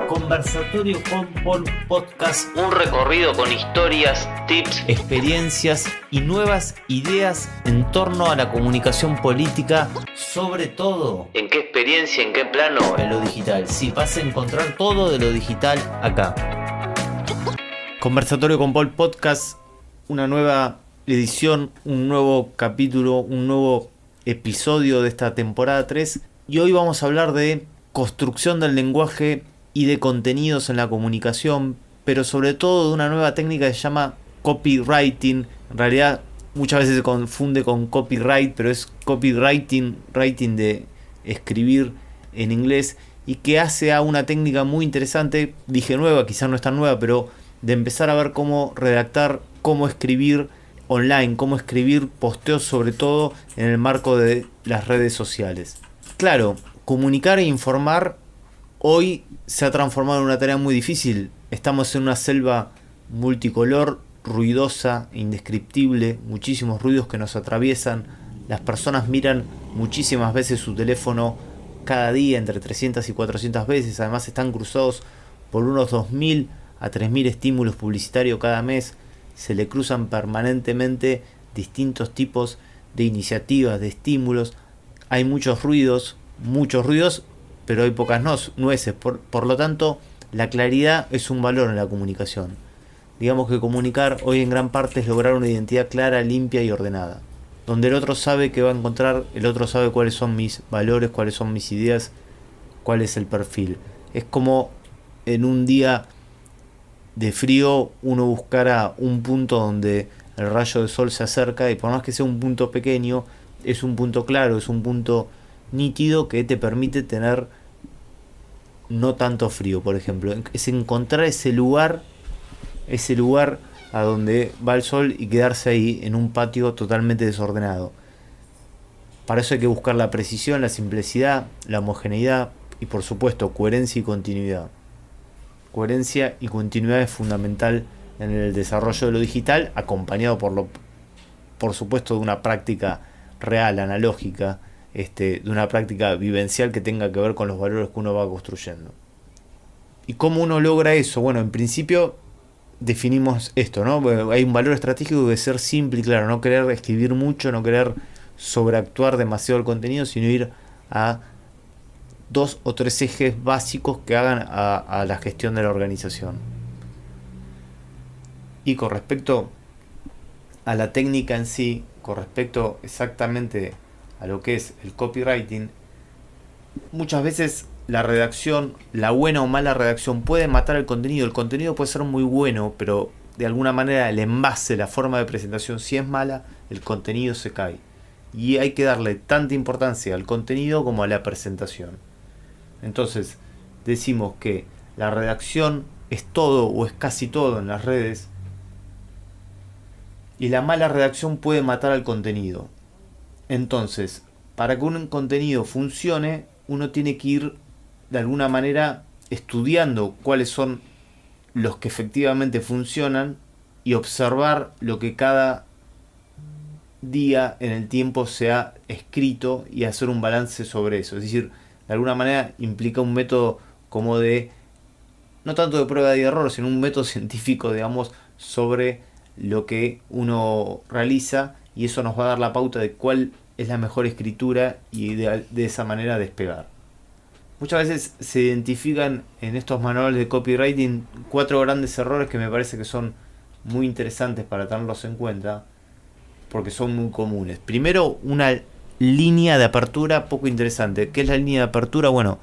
Conversatorio con Paul Podcast. Un recorrido con historias, tips, experiencias y nuevas ideas en torno a la comunicación política, sobre todo ¿en qué experiencia, en qué plano? en lo digital. Sí, vas a encontrar todo de lo digital acá. Conversatorio con Paul Podcast, una nueva edición, un nuevo capítulo, un nuevo episodio de esta temporada 3. Y hoy vamos a hablar de construcción del lenguaje y de contenidos en la comunicación, pero sobre todo de una nueva técnica que se llama copywriting. En realidad muchas veces se confunde con copyright, pero es copywriting, writing de escribir en inglés, y que hace a una técnica muy interesante, dije nueva, quizás no es tan nueva, pero de empezar a ver cómo redactar, cómo escribir online, cómo escribir posteos, sobre todo en el marco de las redes sociales. Claro, comunicar e informar hoy se ha transformado en una tarea muy difícil. Estamos en una selva multicolor, ruidosa, indescriptible, muchísimos ruidos que nos atraviesan. Las personas miran muchísimas veces su teléfono cada día, entre 300 y 400 veces. Además están cruzados por unos 2.000 a 3.000 estímulos publicitarios cada mes. Se le cruzan permanentemente distintos tipos de iniciativas, de estímulos. Hay muchos ruidos, pero hay pocas nueces. Por lo tanto, la claridad es un valor en la comunicación. Digamos que comunicar hoy en gran parte es lograr una identidad clara, limpia y ordenada, donde el otro sabe qué va a encontrar, el otro sabe cuáles son mis valores, cuáles son mis ideas, cuál es el perfil. Es como en un día de frío uno buscara un punto donde el rayo de sol se acerca, y por más que sea un punto pequeño, es un punto claro, es un punto nítido que te permite tener no tanto frío. Por ejemplo, es encontrar ese lugar a donde va el sol y quedarse ahí en un patio totalmente desordenado. Para eso hay que buscar la precisión, la simplicidad, la homogeneidad y, por supuesto, coherencia y continuidad. Coherencia y continuidad es fundamental en el desarrollo de lo digital, acompañado por supuesto, de una práctica real, analógica, de una práctica vivencial que tenga que ver con los valores que uno va construyendo. ¿Y cómo uno logra eso? Bueno, en principio definimos esto, ¿no? Hay un valor estratégico de ser simple y claro, no querer escribir mucho, no querer sobreactuar demasiado el contenido, sino ir a 2 o 3 ejes básicos que hagan a la gestión de la organización. Y con respecto a la técnica en sí, con respecto exactamente a lo que es el copywriting, muchas veces la redacción, la buena o mala redacción, puede matar el contenido. El contenido puede ser muy bueno, pero de alguna manera el envase, la forma de presentación, si es mala, el contenido se cae. Y hay que darle tanta importancia al contenido como a la presentación. Entonces, decimos que la redacción es todo o es casi todo en las redes, y la mala redacción puede matar al contenido. Entonces, para que un contenido funcione, uno tiene que ir de alguna manera estudiando cuáles son los que efectivamente funcionan y observar lo que cada día en el tiempo se ha escrito y hacer un balance sobre eso. Es decir, de alguna manera implica un método como de, no tanto de prueba y error, sino un método científico, digamos, sobre lo que uno realiza, y eso nos va a dar la pauta de cuál es la mejor escritura y de esa manera despegar. Muchas veces se identifican en estos manuales de copywriting 4 grandes errores que me parece que son muy interesantes para tenerlos en cuenta, porque son muy comunes. Primero, una línea de apertura poco interesante. ¿Qué es la línea de apertura? Bueno,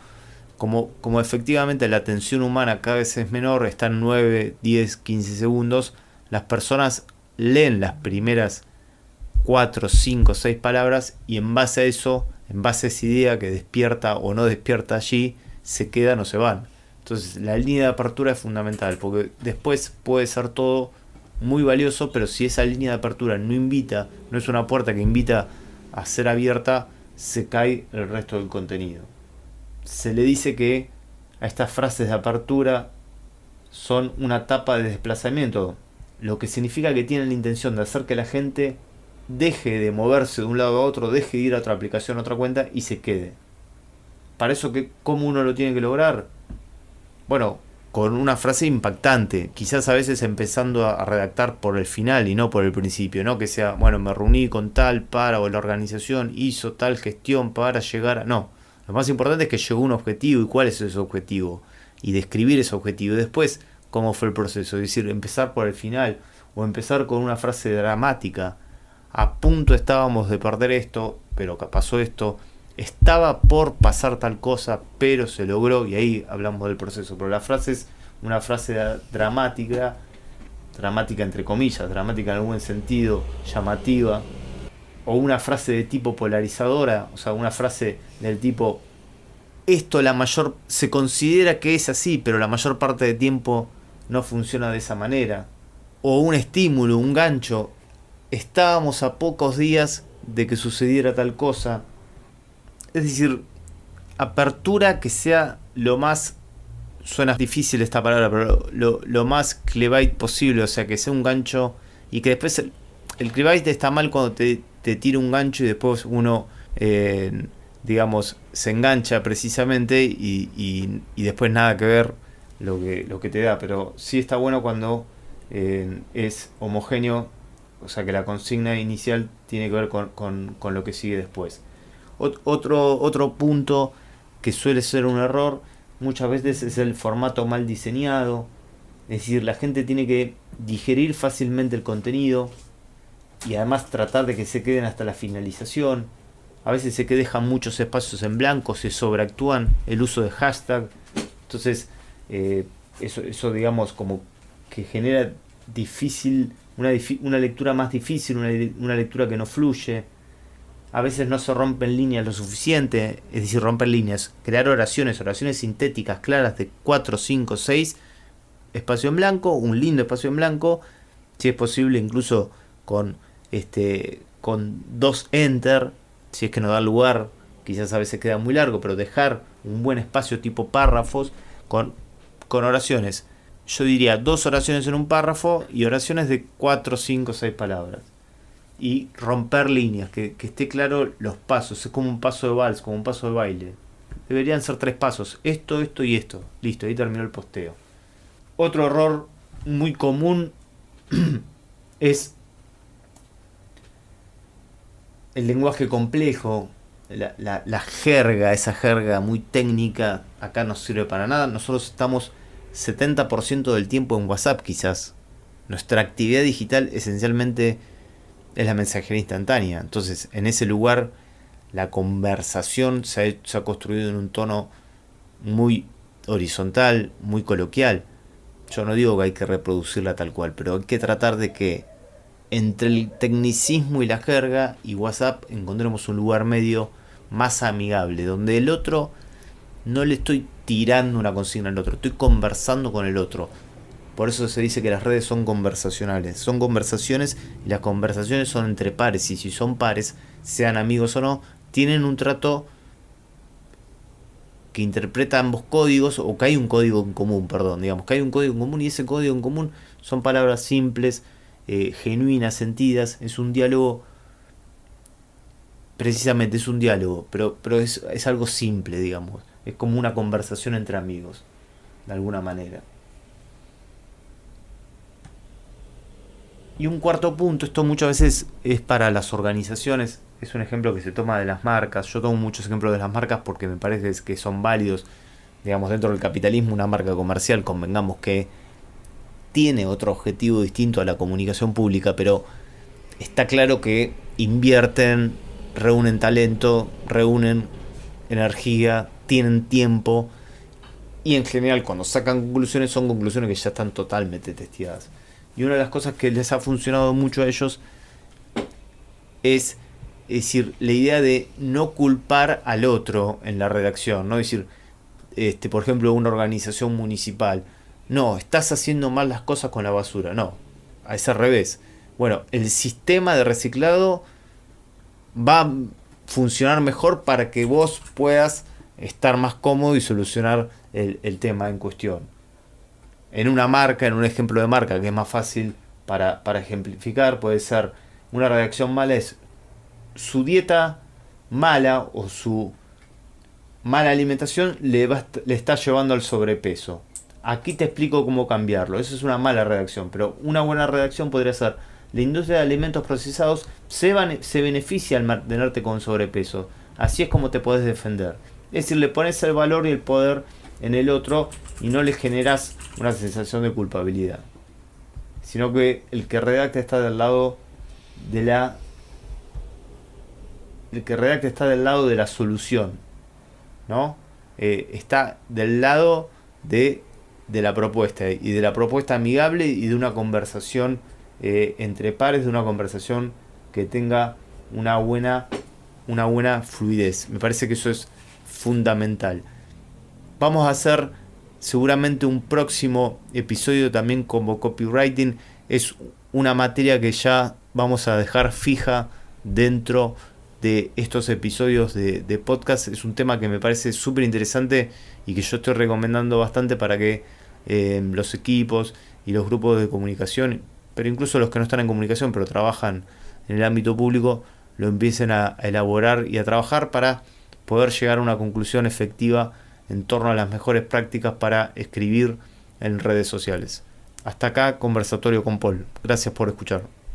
como efectivamente la atención humana cada vez es menor, está en 9, 10, 15 segundos, las personas leen las primeras 4, 5, 6 palabras, y en base a eso, en base a esa idea que despierta o no despierta allí, se quedan o se van. Entonces la línea de apertura es fundamental, porque después puede ser todo muy valioso, pero si esa línea de apertura no invita, no es una puerta que invita a ser abierta, se cae el resto del contenido. Se le dice que a estas frases de apertura son una tapa de desplazamiento, lo que significa que tienen la intención de hacer que la gente deje de moverse de un lado a otro, deje de ir a otra aplicación, a otra cuenta, y se quede. Para eso, ¿cómo uno lo tiene que lograr? bueno, con una frase impactante, quizás a veces empezando a redactar por el final y no por el principio, no que sea, bueno, me reuní con tal para, o la organización hizo tal gestión para llegar a... No, lo más importante es que llegó un objetivo y cuál es ese objetivo, y describir ese objetivo, y después cómo fue el proceso, es decir, empezar por el final, o empezar con una frase dramática, a punto estábamos de perder esto, pero pasó esto, estaba por pasar tal cosa, pero se logró, y ahí hablamos del proceso. Pero la frase es una frase dramática, dramática entre comillas, dramática en algún sentido, llamativa, o una frase de tipo polarizadora, o sea, una frase del tipo, esto la mayor, se considera que es así, pero la mayor parte del tiempo no funciona de esa manera. O un estímulo, un gancho, estábamos a pocos días de que sucediera tal cosa. Es decir, apertura que sea lo más, suena difícil esta palabra, pero lo más clickbait posible, o sea, que sea un gancho y que después el clickbait está mal cuando te tira un gancho y después uno, digamos, se engancha precisamente y después nada que ver lo que te da, pero sí está bueno cuando es homogéneo, o sea, que la consigna inicial tiene que ver con lo que sigue después. Otro punto que suele ser un error muchas veces es el formato mal diseñado. Es decir, la gente tiene que digerir fácilmente el contenido y además tratar de que se queden hasta la finalización. A veces se dejan muchos espacios en blanco, se sobreactúan el uso de hashtag. Entonces, eso digamos como que genera difícil una lectura más difícil, una lectura que no fluye. A veces no se rompen líneas lo suficiente, es decir, romper líneas, crear oraciones sintéticas claras de 4, 5, 6, espacio en blanco, un lindo espacio en blanco, si es posible incluso con 2 enter, si es que no da lugar, quizás a veces queda muy largo, pero dejar un buen espacio tipo párrafos con oraciones. Yo diría 2 oraciones en un párrafo y oraciones de 4, 5, 6 palabras. Y romper líneas, que esté claro los pasos, es como un paso de vals, como un paso de baile. Deberían ser 3 pasos, esto y esto. Listo, ahí terminó el posteo. Otro error muy común es el lenguaje complejo, la jerga, esa jerga muy técnica, acá no sirve para nada. Nosotros estamos 70% del tiempo en WhatsApp quizás. Nuestra actividad digital esencialmente es la mensajería instantánea. Entonces, en ese lugar, la conversación se ha construido en un tono muy horizontal, muy coloquial. Yo no digo que hay que reproducirla tal cual, pero hay que tratar de que entre el tecnicismo y la jerga y WhatsApp encontremos un lugar medio más amigable, donde el otro no le estoy tirando una consigna al otro, estoy conversando con el otro. Por eso se dice que las redes son conversacionales. Son conversaciones y las conversaciones son entre pares. Y si son pares, sean amigos o no, tienen un trato que interpreta ambos códigos, o que hay un código en común, perdón, digamos, que hay un código en común y ese código en común son palabras simples, genuinas, sentidas. Es un diálogo, precisamente es un diálogo, pero es algo simple, digamos. Es como una conversación entre amigos, de alguna manera. Y un cuarto punto, esto muchas veces es para las organizaciones, es un ejemplo que se toma de las marcas. Yo tomo muchos ejemplos de las marcas porque me parece que son válidos. Digamos, dentro del capitalismo, una marca comercial, convengamos que tiene otro objetivo distinto a la comunicación pública, pero está claro que invierten, reúnen talento, reúnen energía, tienen tiempo, y en general cuando sacan conclusiones son conclusiones que ya están totalmente testeadas. Y una de las cosas que les ha funcionado mucho a ellos es decir, la idea de no culpar al otro en la redacción, no decir, por ejemplo, una organización municipal, no, estás haciendo mal las cosas con la basura, no, es al revés. Bueno, el sistema de reciclado va a funcionar mejor para que vos puedas estar más cómodo y solucionar el tema en cuestión. En una marca, en un ejemplo de marca que es más fácil para ejemplificar, puede ser una redacción mala, es su dieta mala o su mala alimentación le está llevando al sobrepeso. aquí te explico cómo cambiarlo. Eso es una mala redacción, pero una buena redacción podría ser: la industria de alimentos procesados se beneficia al mantenerte con sobrepeso. Así es como te podés defender. Es decir, le pones el valor y el poder en el otro y no le generas una sensación de culpabilidad. Sino que el que redacta está del lado de la... El que redacta está del lado de la solución, ¿no? Está del lado de la propuesta, y de la propuesta amigable, y de una conversación entre pares, de una conversación que tenga una buena fluidez. Me parece que eso es fundamental. Vamos a hacer seguramente un próximo episodio también como copywriting. Es una materia que ya vamos a dejar fija dentro de estos episodios de podcast. Es un tema que me parece súper interesante y que yo estoy recomendando bastante para que los equipos y los grupos de comunicación, pero incluso los que no están en comunicación pero trabajan en el ámbito público, lo empiecen a elaborar y a trabajar para poder llegar a una conclusión efectiva en torno a las mejores prácticas para escribir en redes sociales. Hasta acá, Conversatorio con Paul. Gracias por escuchar.